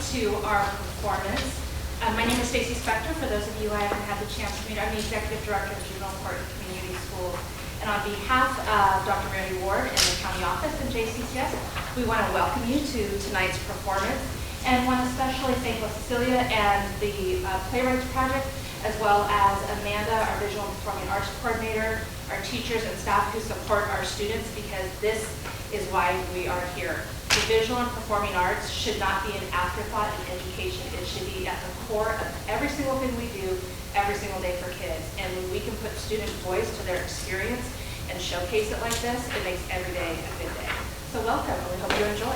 to our performance. My name is Stacy Spector. For those of you I haven't had the chance to meet, I'm the Executive Director of Juvenile Court and Community Schools. And on behalf of Dr. Mary Ward and the County Office and JCCS, we want to welcome you to tonight's performance and want to especially thank Cecilia and the Playwrights Project, as well as Amanda, our Visual and Performing Arts Coordinator, our teachers and staff who support our students, because this is why we are here. The visual and performing arts should not be an afterthought in education. It should be at the core of every single thing we do, every single day for kids. And when we can put student voice to their experience and showcase it like this, it makes every day a good day. So welcome, and we hope you enjoy.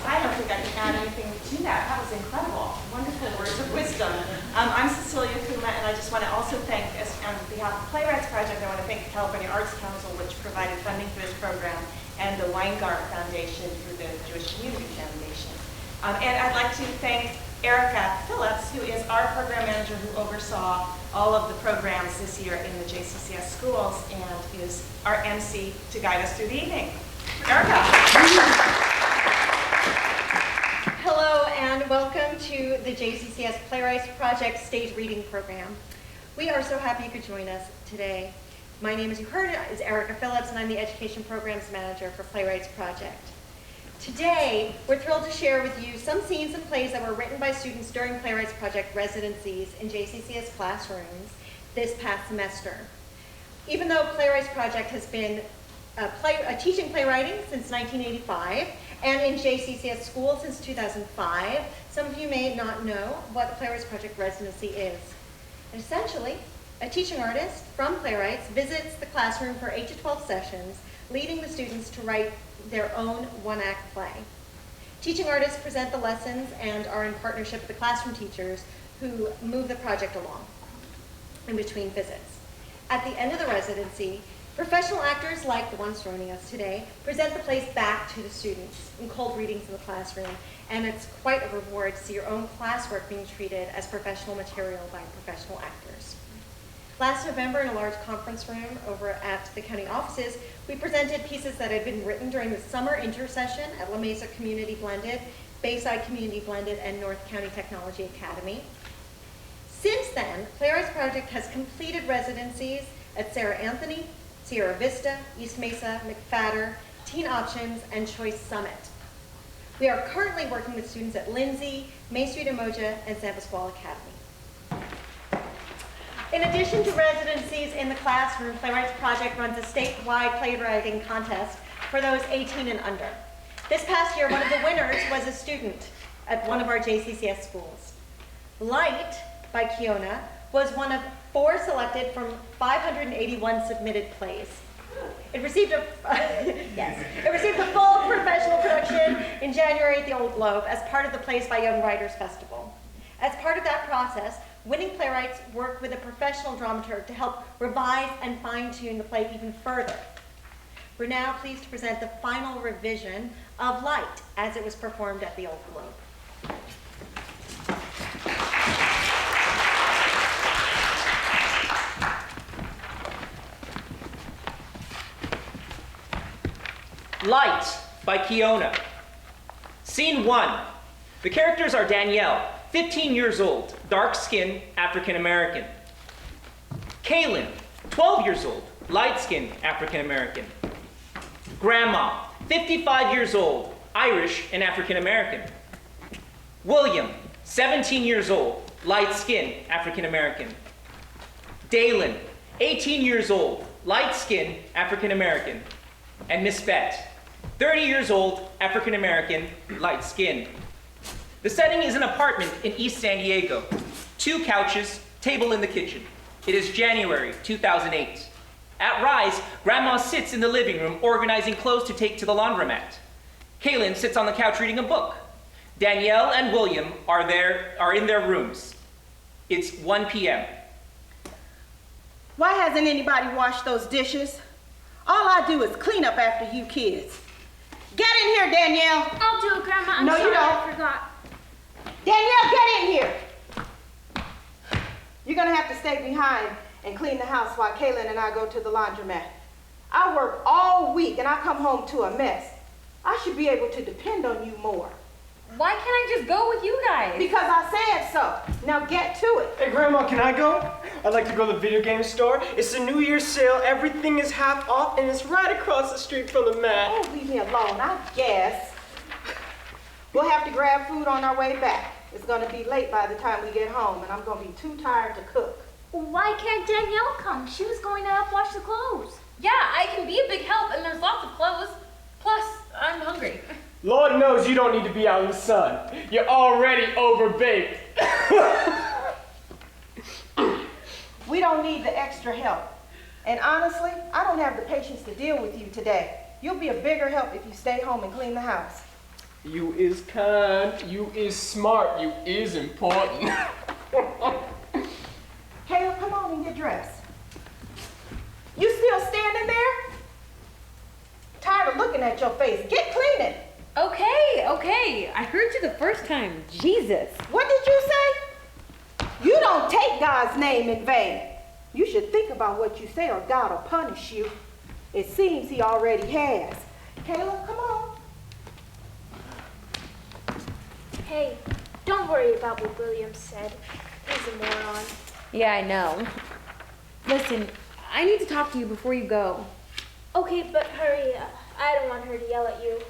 I don't think I can add anything to that. That was incredible. Wonderful words of wisdom. I'm Cecilia Kuma, and I just want to also thank, on behalf of the Playwrights Project, I want to thank the California Arts Council, which provided funding for this program, and the Weingart Foundation through the Jewish Community Foundation. And I'd like to thank Erika Phillips, who is our program manager who oversaw all of the programs this year in the JCCS schools and is our MC to guide us through the evening. Erika. Hello and welcome to the JCCS Playwrights Project Stage Reading Program. We are so happy you could join us today. My name, as you heard, is Erika Phillips, and I'm the Education Programs Manager for Playwrights Project. Today, we're thrilled to share with you some scenes and plays that were written by students during Playwrights Project residencies in JCCS classrooms this past semester. Even though Playwrights Project has been teaching playwriting since 1985, and in JCCS schools since 2005, some of you may not know what the Playwrights Project residency is. Essentially, a teaching artist from Playwrights visits the classroom for 8 to 12 sessions, leading the students to write their own one-act play. Teaching artists present the lessons and are in partnership with the classroom teachers who move the project along in between visits. At the end of the residency, professional actors like the ones joining us today present the plays back to the students in cold readings in the classroom, and it's quite a reward to see your own classwork being treated as professional material by professional actors. Last November, in a large conference room over at the county offices, we presented pieces that had been written during the summer intersession at La Mesa Community Blended, Bayside Community Blended, and North County Technology Academy. Since then, Playwrights Project has completed residencies at Sarah Anthony, Sierra Vista, East Mesa, McFadder, Teen Options, and Choice Summit. We are currently working with students at Lindsay, Main Street Umoja, and San Pasqual Academy. In addition to residencies in the classroom, Playwrights Project runs a statewide playwriting contest for those 18 and under. This past year, one of the winners was a student at one of our JCCS schools. Light by Kiona was one of 4 selected from 581 submitted plays. It received a full professional production in January at the Old Globe as part of the Plays by Young Writers Festival. As part of that process, winning playwrights worked with a professional dramaturg to help revise and fine-tune the play even further. We're now pleased to present the final revision of Light as it was performed at the Old Globe. Light by Kiona. Scene 1. The characters are Danielle, 15 years old, dark skin, African American. Kaylin, 12 years old, light skin, African American. Grandma, 55 years old, Irish and African American. William, 17 years old, light skin, African American. Dalen, 18 years old, light skin, African American. And Miss Bet, 30 years old, African American, light skin. The setting is an apartment in East San Diego. 2 couches, table in the kitchen. It is January 2008. At Rise, Grandma sits in the living room organizing clothes to take to the laundromat. Kaylin sits on the couch reading a book. Danielle and William are in their rooms. It's 1 p.m. Why hasn't anybody washed those dishes? All I do is clean up after you kids. Get in here, Danielle. I'll do it, Grandma. I'm No, sorry, you don't. I forgot. Danielle, get in here. You're gonna have to stay behind and clean the house while Kaylin and I go to the laundromat. I work all week and I come home to a mess. I should be able to depend on you more. Why can't I just go with you guys? Because I said so. Now get to it. Hey, Grandma, can I go? I'd like to go to the video game store. It's a New Year's sale. Everything is half off, and it's right across the street from the mat. Oh, leave me alone, I guess. We'll have to grab food on our way back. It's gonna be late by the time we get home, and I'm gonna be too tired to cook. Why can't Danielle come? She was going to help wash the clothes. Yeah, I can be a big help and there's lots of clothes. Plus, I'm hungry. Lord knows you don't need to be out in the sun. You're already overbaked. We don't need the extra help. And honestly, I don't have the patience to deal with you today. You'll be a bigger help if you stay home and clean the house. You is kind, you is smart, you is important. Caleb, come on and get dressed. You still standing there? Tired of looking at your face. Get cleaning. Okay. I heard you the first time. Jesus. What did you say? You don't take God's name in vain. You should think about what you say or God will punish you. It seems he already has. Caleb, come on. Hey, don't worry about what William said. He's a moron. Yeah, I know. Listen, I need to talk to you before you go. Okay, but hurry. I don't want her to yell at you.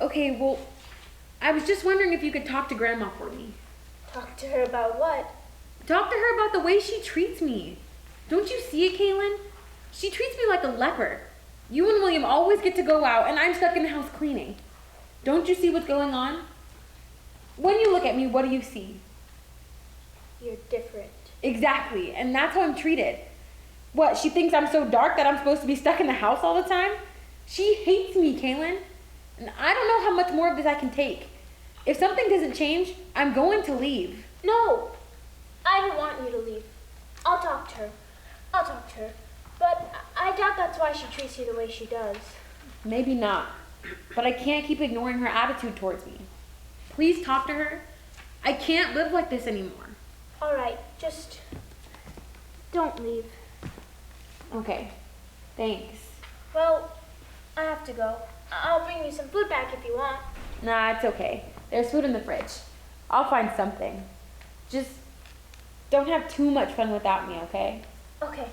Okay, well, I was just wondering if you could talk to Grandma for me. Talk to her about what? Talk to her about the way she treats me. Don't you see it, Kaylin? She treats me like a leper. You and William always get to go out, and I'm stuck in the house cleaning. Don't you see what's going on? When you look at me, what do you see? You're different. Exactly, and that's how I'm treated. What, she thinks I'm so dark that I'm supposed to be stuck in the house all the time? She hates me, Kaylin. And I don't know how much more of this I can take. If something doesn't change, I'm going to leave. No, I don't want you to leave. I'll talk to her. But I doubt that's why she treats you the way she does. Maybe not, but I can't keep ignoring her attitude towards me. Please talk to her. I can't live like this anymore. All right, just don't leave. Okay, thanks. Well, I have to go. I'll bring you some food back if you want. Nah, it's okay. There's food in the fridge. I'll find something. Just don't have too much fun without me, okay? Okay,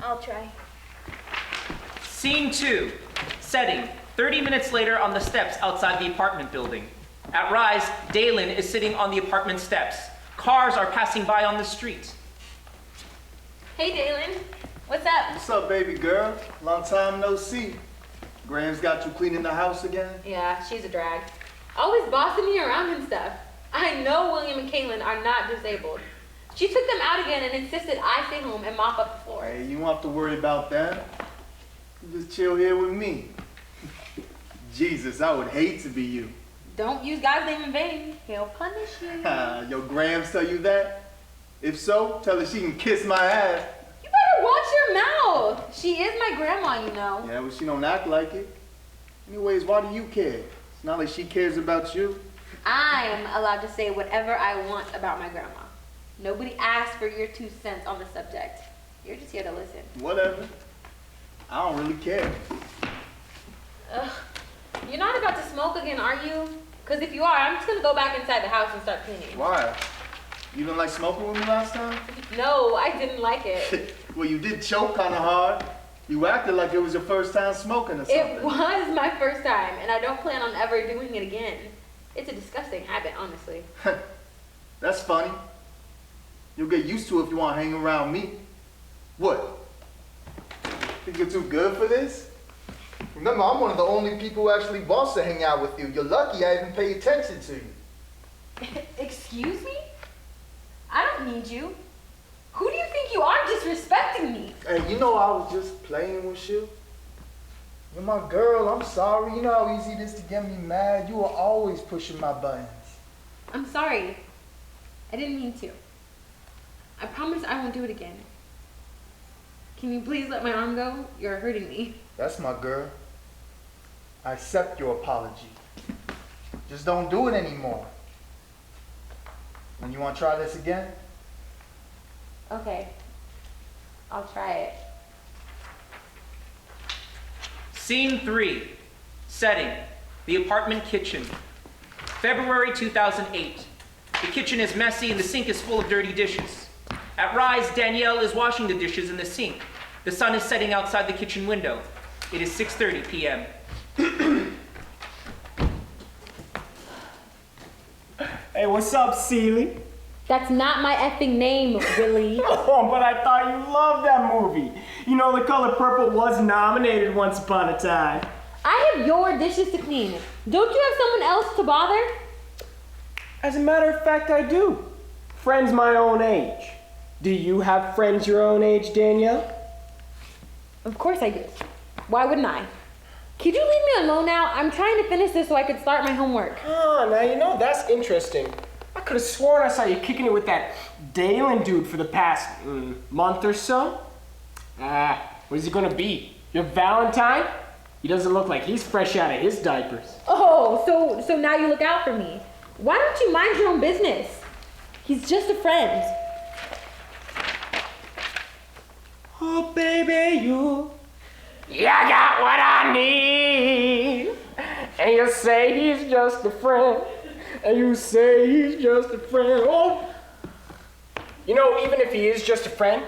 I'll try. Scene 2. Setting, 30 minutes later on the steps outside the apartment building. At Rise, Dalen is sitting on the apartment steps. Cars are passing by on the street. Hey, Dalen. What's up? What's up, baby girl? Long time no see. Graham's got you cleaning the house again? Yeah, she's a drag. Always bossing me around and stuff. I know William and Caitlin are not disabled. She took them out again and insisted I stay home and mop up the floor. Hey, you won't have to worry about that. You just chill here with me. Jesus, I would hate to be you. Don't use God's name in vain. He'll punish you. Yo, Graham's tell you that? If so, tell her she can kiss my ass. You better watch your mouth. She is my grandma, you know. Yeah, but she don't act like it. Anyways, why do you care? It's not like she cares about you. I'm allowed to say whatever I want about my grandma. Nobody asked for your 2 cents on the subject. You're just here to listen. Whatever. I don't really care. Ugh. You're not about to smoke again, are you? Because if you are, I'm just going to go back inside the house and start cleaning. Why? You didn't like smoking with me last time? No, I didn't like it. Well, you did choke kind of hard. You acted like it was your first time smoking or something. It was my first time, and I don't plan on ever doing it again. It's a disgusting habit, honestly. That's funny. You'll get used to it if you want to hang around me. What? Think you're too good for this? Remember, I'm one of the only people who actually wants to hang out with you. You're lucky I even pay attention to you. Excuse me? I don't need you. Who do you think you are disrespecting me? Hey, you know I was just playing with you. You're my girl, I'm sorry. You know how easy it is to get me mad. You are always pushing my buttons. I'm sorry. I didn't mean to. I promise I won't do it again. Can you please let my arm go? You're hurting me. That's my girl. I accept your apology. Just don't do it anymore. And you want to try this again? Okay. I'll try it. Scene 3. Setting, the apartment kitchen. February 2008. The kitchen is messy and the sink is full of dirty dishes. At Rise, Danielle is washing the dishes in the sink. The sun is setting outside the kitchen window. It is 6:30 p.m. Hey, what's up, Celie? That's not my effing name, Willie. Oh, but I thought you loved that movie. You know, The Color Purple was nominated once upon a time. I have your dishes to clean. Don't you have someone else to bother? As a matter of fact, I do. Friends my own age. Do you have friends your own age, Danielle? Of course I do. Why wouldn't I? Could you leave me alone now? I'm trying to finish this so I could start my homework. Oh, now you know, that's interesting. I could have sworn I saw you kicking it with that Dalen dude for the past month or so. What is he gonna be? Your Valentine? He doesn't look like he's fresh out of his diapers. Oh, so now you look out for me. Why don't you mind your own business? He's just a friend. Oh, baby, you got what I need. And you say he's just a friend. And you say he's just a friend. Oh! You know, even if he is just a friend,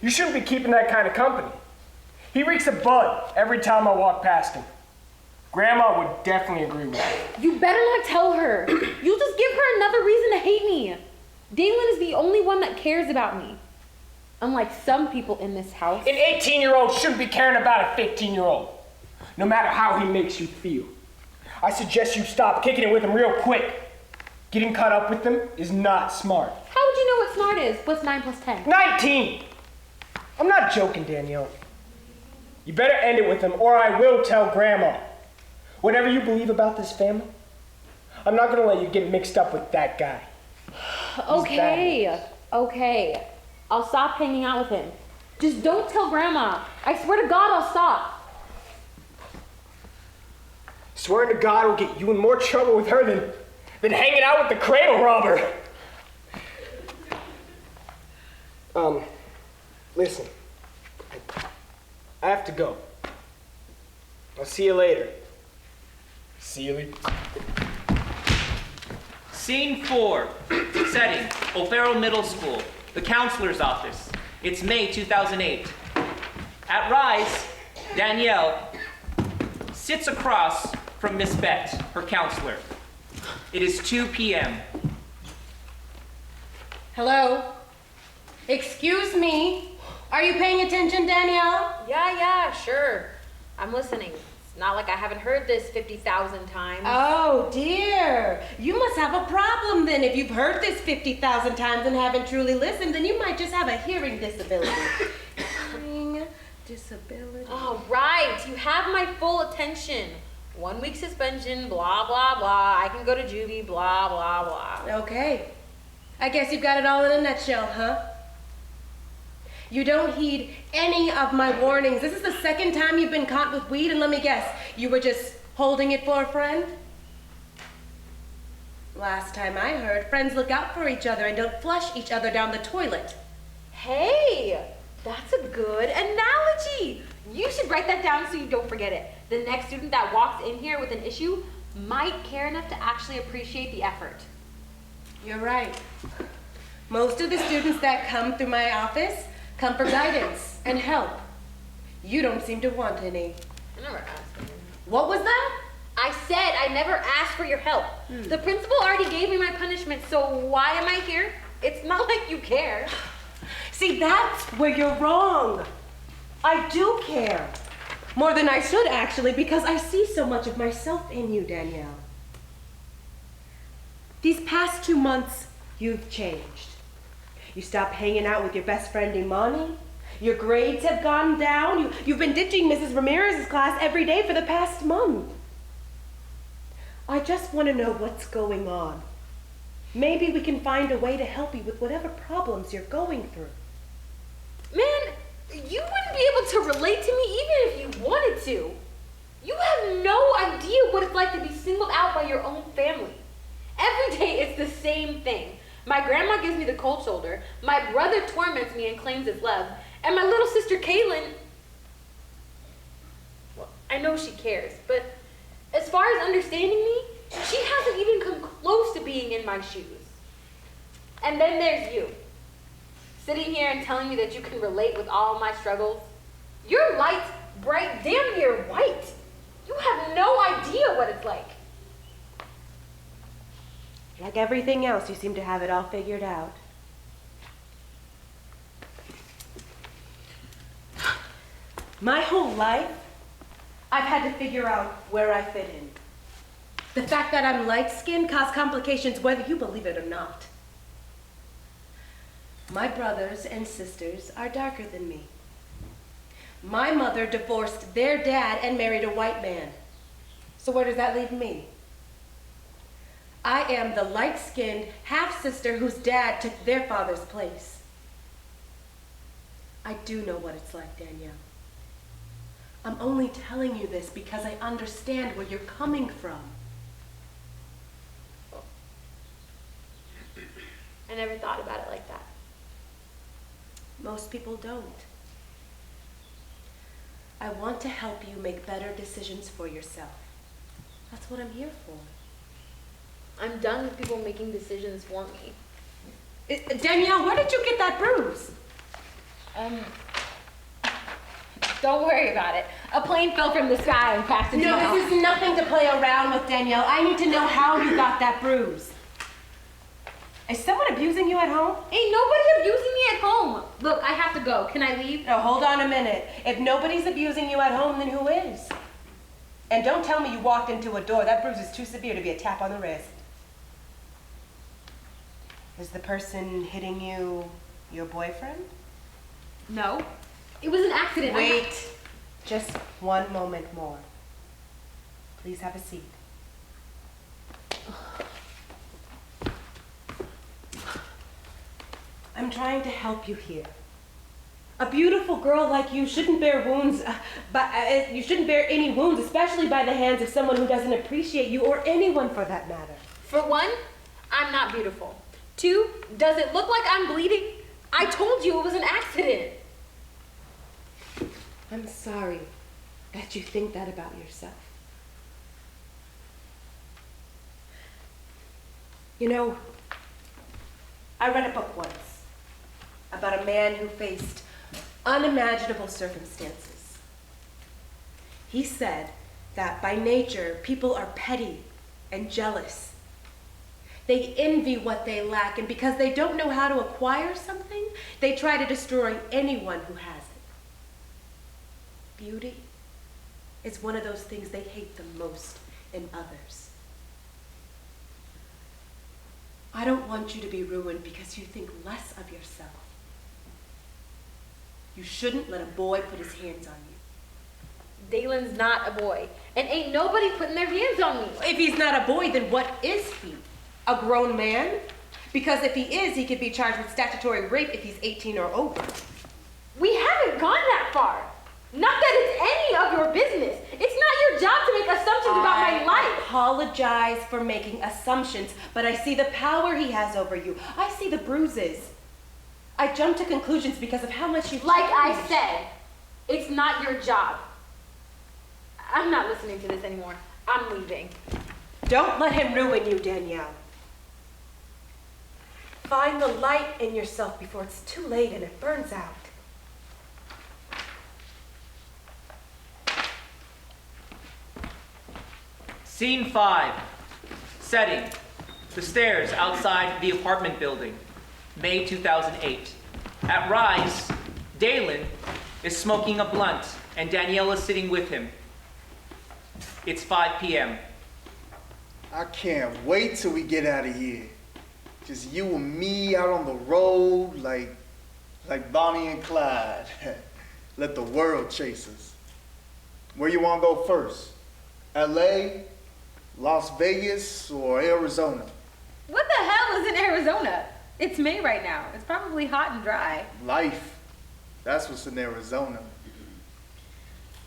you shouldn't be keeping that kind of company. He reeks of bud every time I walk past him. Grandma would definitely agree with me. You better not tell her. You'll just give her another reason to hate me. Dalen is the only one that cares about me. Unlike some people in this house. An 18-year-old shouldn't be caring about a 15-year-old, no matter how he makes you feel. I suggest you stop kicking it with him real quick. Getting caught up with him is not smart. How would you know what smart is? What's 9 plus 10? 19! I'm not joking, Danielle. You better end it with him or I will tell Grandma. Whatever you believe about this family, I'm not gonna let you get mixed up with that guy. Okay. I'll stop hanging out with him. Just don't tell Grandma. I swear to God I'll stop. Swearing to God will get you in more trouble with her than hanging out with the cradle robber. Listen. I have to go. I'll see you later. Celie. Scene 4. Setting, O'Farrell Middle School, the counselor's office. It's May 2008. At Rise, Danielle sits across from Miss Bett, her counselor. It is 2 p.m. Hello? Excuse me? Are you paying attention, Danielle? Yeah, sure. I'm listening. It's not like I haven't heard this 50,000 times. Oh dear. You must have a problem then. If you've heard this 50,000 times and haven't truly listened, then you might just have a hearing disability. Hearing disability. All right, you have my full attention. 1 week suspension, blah, blah, blah. I can go to juvie, blah, blah, blah. Okay. I guess you've got it all in a nutshell, huh? You don't heed any of my warnings. This is the second time you've been caught with weed, and let me guess, you were just holding it for a friend? Last time I heard, friends look out for each other and don't flush each other down the toilet. Hey, that's a good analogy. You should write that down so you don't forget it. The next student that walks in here with an issue might care enough to actually appreciate the effort. You're right. Most of the students that come through my office come for guidance and help. You don't seem to want any. I never asked for your What was that? I said I never asked for your help. The principal already gave me my punishment, so why am I here? It's not like you care. See, that's where you're wrong. I do care. More than I should, actually, because I see so much of myself in you, Danielle. These past 2 months, you've changed. You stopped hanging out with your best friend, Imani. Your grades have gone down. You've been ditching Mrs. Ramirez's class every day for the past month. I just want to know what's going on. Maybe we can find a way to help you with whatever problems you're going through. Man, you wouldn't be able to relate to me even if you wanted to. You have no idea what it's like to be singled out by your own family. Every day it's the same thing. My grandma gives me the cold shoulder, my brother torments me and claims it's love, and my little sister Kaylin, well, I know she cares, but As far as understanding me, she hasn't even come close to being in my shoes. And then there's you, sitting here and telling me that you can relate with all my struggles. You're light, bright, damn near white. You have no idea what it's like. Like everything else, you seem to have it all figured out. My whole life, I've had to figure out where I fit in. The fact that I'm light-skinned caused complications whether you believe it or not. My brothers and sisters are darker than me. My mother divorced their dad and married a white man. So where does that leave me? I am the light-skinned half-sister whose dad took their father's place. I do know what it's like, Danielle. I'm only telling you this because I understand where you're coming from. I never thought about it like that. Most people don't. I want to help you make better decisions for yourself. That's what I'm here for. I'm done with people making decisions for me. Danielle, where did you get that bruise? Don't worry about it. A plane fell from the sky and crashed into my house. No, this is nothing to play around with, Danielle. I need to know how you got that bruise. Is someone abusing you at home? Ain't nobody abusing me at home. Look, I have to go. Can I leave? No, hold on a minute. If nobody's abusing you at home, then who is? And don't tell me you walked into a door. That bruise is too severe to be a tap on the wrist. Is the person hitting you your boyfriend? No. It was an accident. Wait. Just one moment more. Please have a seat. I'm trying to help you here. A beautiful girl like you shouldn't bear wounds, you shouldn't bear any wounds, especially by the hands of someone who doesn't appreciate you, or anyone for that matter. For one, I'm not beautiful. Two, does it look like I'm bleeding? I told you it was an accident. I'm sorry that you think that about yourself. You know, I read a book once about a man who faced unimaginable circumstances. He said that by nature, people are petty and jealous. They envy what they lack, and because they don't know how to acquire something, they try to destroy anyone who has it. Beauty is one of those things they hate the most in others. I don't want you to be ruined because you think less of yourself. You shouldn't let a boy put his hands on you. Dalen's not a boy, and ain't nobody putting their hands on me. If he's not a boy, then what is he? A grown man? Because if he is, he could be charged with statutory rape if he's 18 or over. We haven't gone that far. Not that it's any of your business. It's not your job to make assumptions about my life. I apologize for making assumptions, but I see the power he has over you. I see the bruises. I jump to conclusions because of how much you've Like changed. I said, it's not your job. I'm not listening to this anymore. I'm leaving. Don't let him ruin you, Danielle. Find the light in yourself before it's too late and it burns out. Scene 5. Setting. The stairs outside the apartment building. May 2008. At Rise, Dalen is smoking a blunt and Danielle is sitting with him. It's 5 p.m. I can't wait till we get out of here. Just you and me out on the road like Bonnie and Clyde. Let the world chase us. Where you want to go first? LA, Las Vegas, or Arizona? What the hell is in Arizona? It's May right now. It's probably hot and dry. Life. That's what's in Arizona.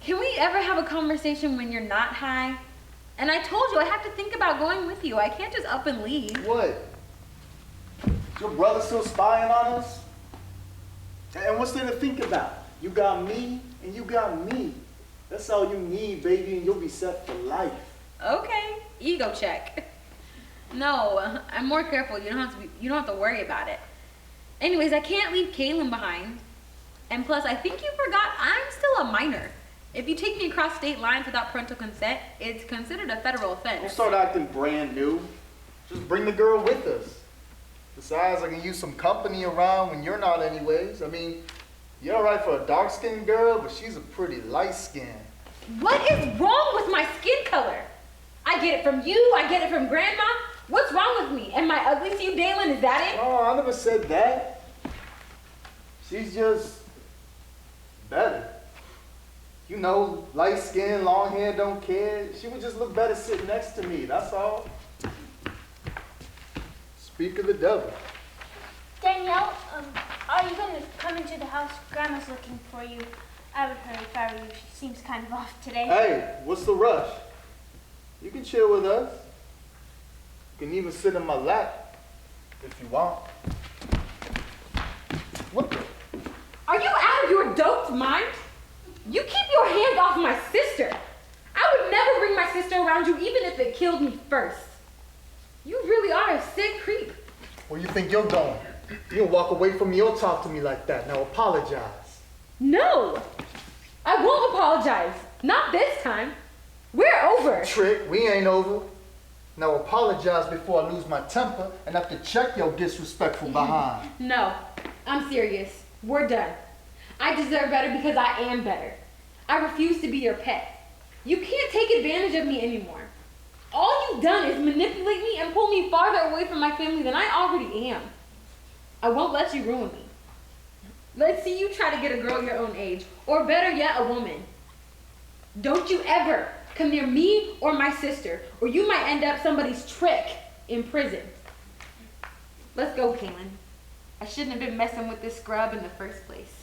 Can we ever have a conversation when you're not high? And I told you I have to think about going with you. I can't just up and leave. What? Your brother still spying on us? And what's there to think about? You got me, and you got me. That's all you need, baby, and you'll be set for life. Okay, ego check. No, I'm more careful. You don't have to worry about it. Anyways, I can't leave Kaylin behind. And plus, I think you forgot I'm still a minor. If you take me across state lines without parental consent, it's considered a federal offense. Don't start acting brand new. Just bring the girl with us. Besides, I can use some company around when you're not anyways. I mean, you're all right for a dark-skinned girl, but she's a pretty light-skinned. What is wrong with my skin color? I get it from you, I get it from Grandma. What's wrong with me? Am I ugly to you, Dalen? Is that it? Oh, I never said that. She's just better. You know, light skin, long hair, don't care. She would just look better sitting next to me, that's all. Speak of the devil. Danielle, are you going to come into the house? Grandma's looking for you. I would hurry if I were you. She seems kind of off today. Hey, what's the rush? You can chill with us. You can even sit in my lap if you want. What the? Are you out of your doped mind? You keep your hands off my sister. I would never bring my sister around you even if it killed me first. You really are a sick creep. Where you think you're going? You don't walk away from me or talk to me like that. Now apologize. No, I won't apologize. Not this time. We're over. Trick, we ain't over. Now apologize before I lose my temper and have to check your disrespectful behind. No, I'm serious. We're done. I deserve better because I am better. I refuse to be your pet. You can't take advantage of me anymore. All you've done is manipulate me and pull me farther away from my family than I already am. I won't let you ruin me. Let's see you try to get a girl your own age, or better yet, a woman. Don't you ever come near me or my sister, or you might end up somebody's trick in prison. Let's go, Kaylin. I shouldn't have been messing with this scrub in the first place.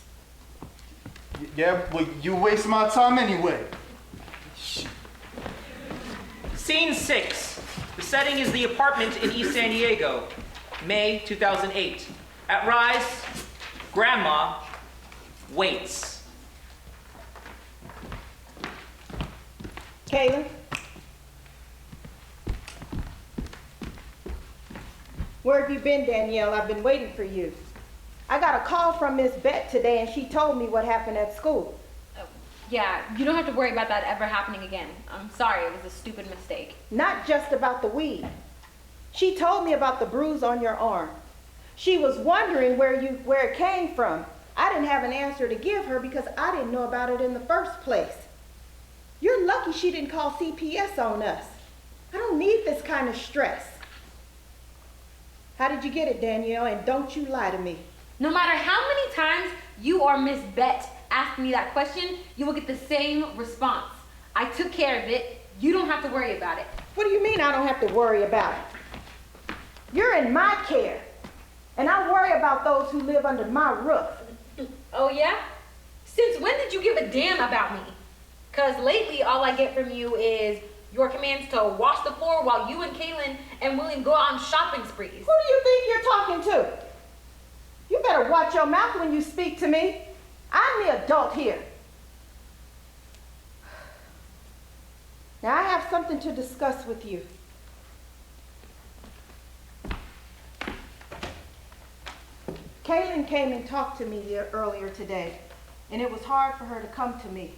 Yeah, well, you waste my time anyway. Scene 6. The setting is the apartment in East San Diego, May 2008. At Rise, Grandma waits. Kaylin? Where have you been, Danielle? I've been waiting for you. I got a call from Miss Bett today, and she told me what happened at school. Yeah, you don't have to worry about that ever happening again. I'm sorry, it was a stupid mistake. Not just about the weed. She told me about the bruise on your arm. She was wondering where it came from. I didn't have an answer to give her because I didn't know about it in the first place. You're lucky she didn't call CPS on us. I don't need this kind of stress. How did you get it, Danielle? And don't you lie to me. No matter how many times you or Miss Bett ask me that question, you will get the same response. I took care of it. You don't have to worry about it. What do you mean I don't have to worry about it? You're in my care, and I worry about those who live under my roof. Oh yeah? Since when did you give a damn about me? Because lately all I get from you is your commands to wash the floor while you and Kaylin and William go on shopping sprees. Who do you think you're talking to? You better watch your mouth when you speak to me. I'm the adult here. Now I have something to discuss with you. Kaylin came and talked to me earlier today, and it was hard for her to come to me.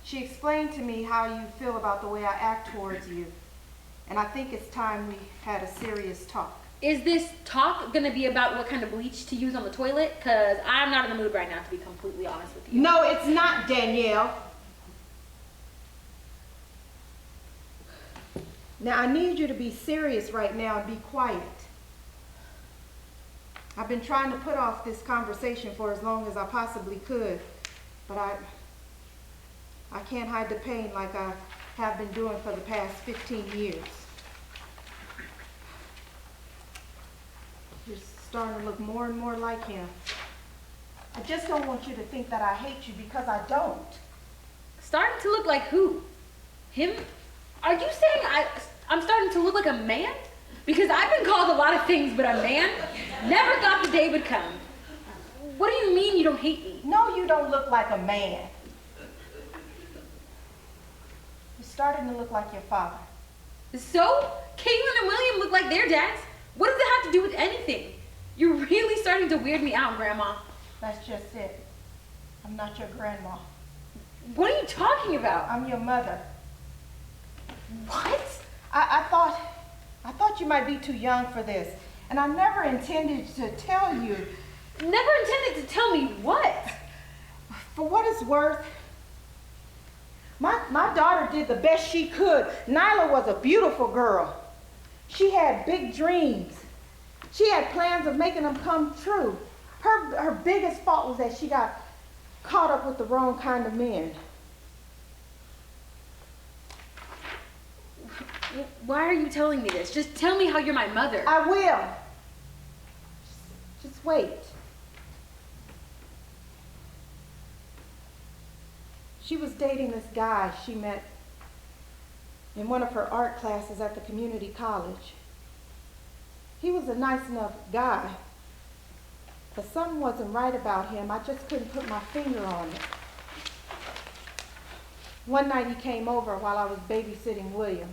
She explained to me how you feel about the way I act towards you, and I think it's time we had a serious talk. Is this talk gonna be about what kind of bleach to use on the toilet? Because I'm not in the mood right now, to be completely honest with you. No, it's not, Danielle. Now, I need you to be serious right now and be quiet. I've been trying to put off this conversation for as long as I possibly could, but I can't hide the pain like I have been doing for the past 15 years. You're starting to look more and more like him. I just don't want you to think that I hate you because I don't. Starting to look like who? Him? Are you saying I'm starting to look like a man? Because I've been called a lot of things, but a man? Never thought the day would come. What do you mean you don't hate me? No, you don't look like a man. You're starting to look like your father. So? Caitlin and William look like their dads. What does it have to do with anything? You're really starting to weird me out, Grandma. That's just it. I'm not your grandma. What are you talking about? I'm your mother. What? I thought you might be too young for this, and I never intended to tell you. Never intended to tell me what? For what it's worth, my daughter did the best she could. Nyla was a beautiful girl. She had big dreams. She had plans of making them come true. Her biggest fault was that she got caught up with the wrong kind of men. Why are you telling me this? Just tell me how you're my mother. I will. Just wait. She was dating this guy she met in one of her art classes at the community college. He was a nice enough guy, but something wasn't right about him. I just couldn't put my finger on it. One night he came over while I was babysitting William.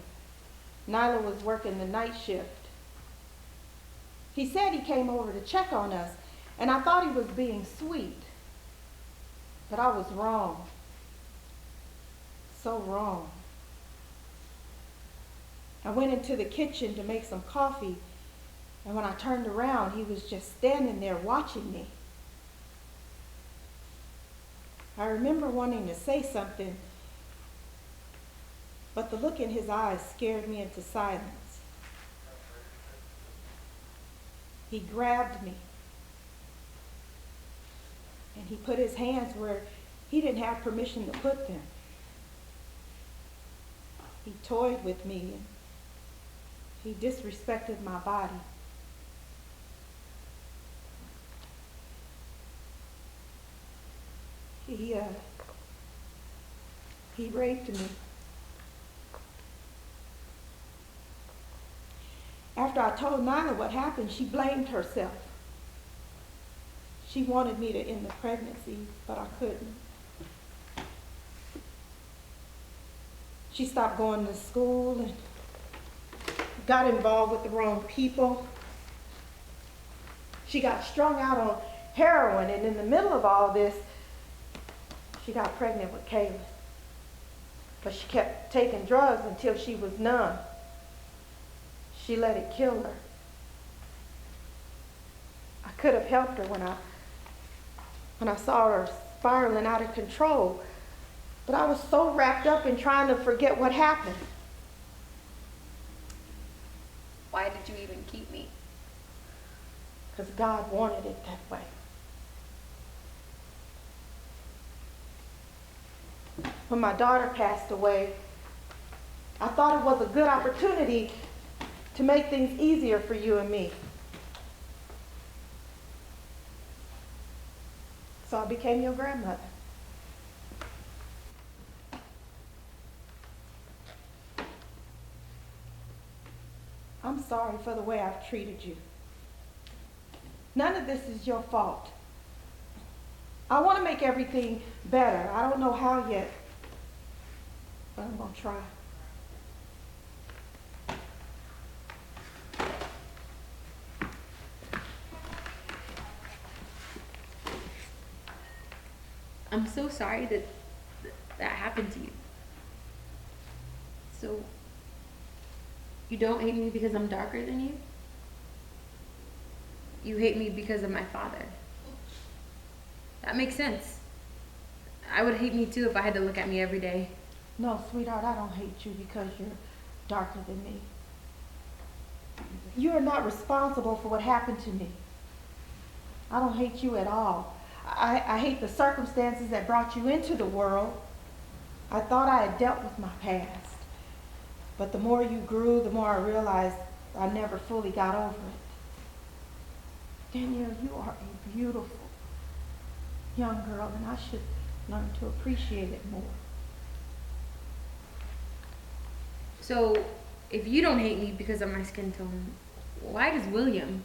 Nyla was working the night shift. He said he came over to check on us, and I thought he was being sweet. But I was wrong. So wrong. I went into the kitchen to make some coffee, and when I turned around, he was just standing there watching me. I remember wanting to say something, but the look in his eyes scared me into silence. He grabbed me, and he put his hands where he didn't have permission to put them. He toyed with me, and he disrespected my body. He raped me. After I told Nyla what happened, she blamed herself. She wanted me to end the pregnancy, but I couldn't. She stopped going to school and got involved with the wrong people. She got strung out on heroin, and in the middle of all this, she got pregnant with Caleb. But she kept taking drugs until she was numb. She let it kill her. I could have helped her when I saw her spiraling out of control, but I was so wrapped up in trying to forget what happened. Why did you even keep me? Because God wanted it that way. When my daughter passed away, I thought it was a good opportunity to make things easier for you and me. So I became your grandmother. I'm sorry for the way I've treated you. None of this is your fault. I want to make everything better. I don't know how yet, but I'm going to try. I'm so sorry that happened to you. So, you don't hate me because I'm darker than you? You hate me because of my father. That makes sense. I would hate me too if I had to look at me every day. No, sweetheart, I don't hate you because you're darker than me. You are not responsible for what happened to me. I don't hate you at all. I hate the circumstances that brought you into the world. I thought I had dealt with my past. But the more you grew, the more I realized I never fully got over it. Danielle, you are a beautiful young girl, and I should learn to appreciate it more. So, if you don't hate me because of my skin tone, why does William?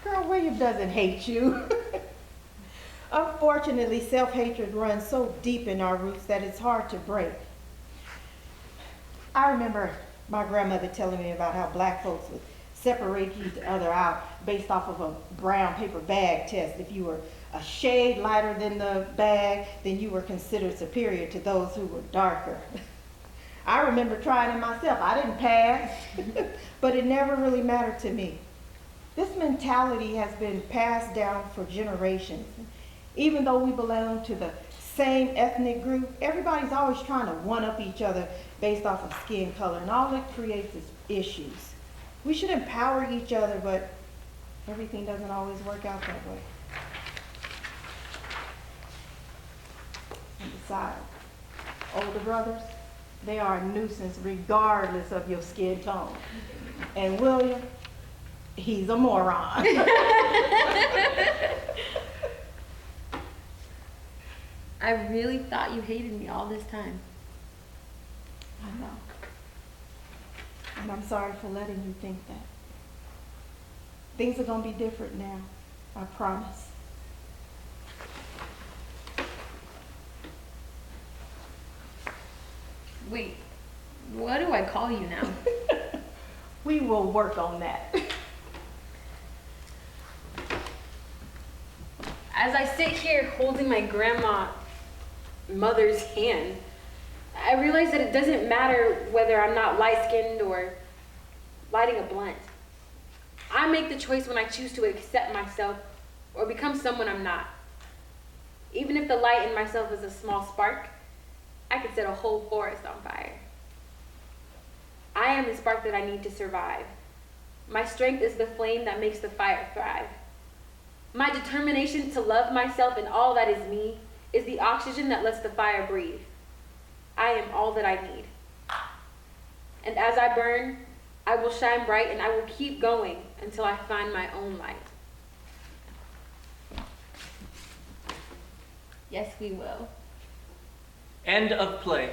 Girl, William doesn't hate you. Unfortunately, self-hatred runs so deep in our roots that it's hard to break. I remember my grandmother telling me about how black folks would separate each other out based off of a brown paper bag test. If you were a shade lighter than the bag, then you were considered superior to those who were darker. I remember trying it myself. I didn't pass, but it never really mattered to me. This mentality has been passed down for generations. Even though we belong to the same ethnic group, everybody's always trying to one-up each other based off of skin color, and all it creates is issues. We should empower each other, but everything doesn't always work out that way. And besides, older brothers, they are a nuisance regardless of your skin tone. And William, he's a moron. I really thought you hated me all this time. I know. And I'm sorry for letting you think that. Things are going to be different now, I promise. Wait, what do I call you now? We will work on that. As I sit here holding my grandmother's hand, I realize that it doesn't matter whether I'm not light-skinned or lighting a blunt. I make the choice when I choose to accept myself or become someone I'm not. Even if the light in myself is a small spark, I could set a whole forest on fire. I am the spark that I need to survive. My strength is the flame that makes the fire thrive. My determination to love myself and all that is me is the oxygen that lets the fire breathe. I am all that I need. And as I burn, I will shine bright and I will keep going until I find my own light. Yes, we will. End of play.